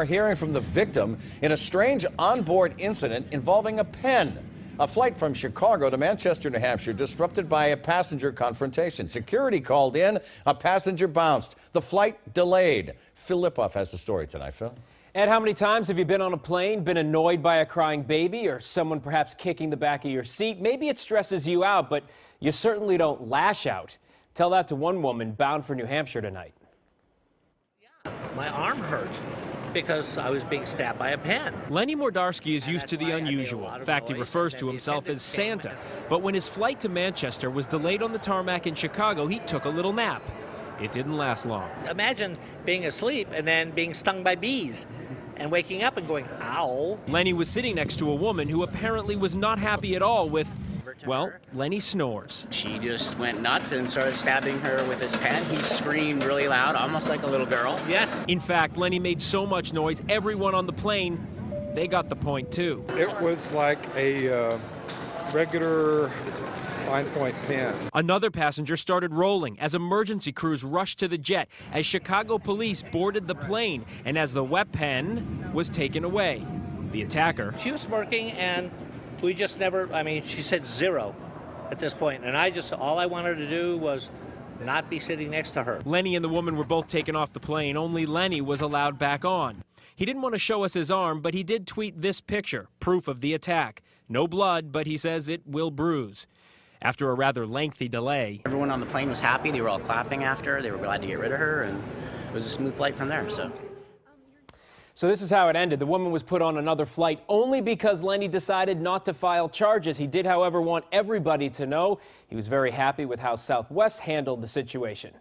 Are hearing from the victim in a strange onboard incident involving a pen. A flight from Chicago to Manchester, New Hampshire, disrupted by a passenger confrontation. Security called in, a passenger bounced. The flight delayed. Phil Lipoff has the story tonight. Phil? Ed, how many times have you been on a plane, been annoyed by a crying baby, or someone perhaps kicking the back of your seat? Maybe it stresses you out, but you certainly don't lash out. Tell that to one woman bound for New Hampshire tonight. My arm hurt because I was being stabbed by a pen. Lenny Mordarski is used to the unusual. In fact, he refers to himself as Santa. But when his flight to Manchester was delayed on the tarmac in Chicago, he took a little nap. It didn't last long. Imagine being asleep and then being stung by bees and waking up and going, ow. Lenny was sitting next to a woman who apparently was not happy at all with, well, Lenny snores. She just went nuts and started stabbing her with his pen. He screamed really loud, almost like a little girl. Yes. In fact, Lenny made so much noise, everyone on the plane, they got the point too. It was like a regular fine-point pen. Another passenger started rolling as emergency crews rushed to the jet, as Chicago police boarded the plane, and as the wet pen was taken away. The attacker... She was smirking, and we just never, she said zero at this point, and all I wanted to do was not be sitting next to her. Lenny and the woman were both taken off the plane. Only Lenny was allowed back on. He didn't want to show us his arm, but he did tweet this picture, proof of the attack. No blood, but he says it will bruise. After a rather lengthy delay. Everyone on the plane was happy. They were all clapping after. They were glad to get rid of her, and it was a smooth flight from there. So this is how it ended. The woman was put on another flight only because Lenny decided not to file charges. He did, however, want everybody to know he was very happy with how Southwest handled the situation.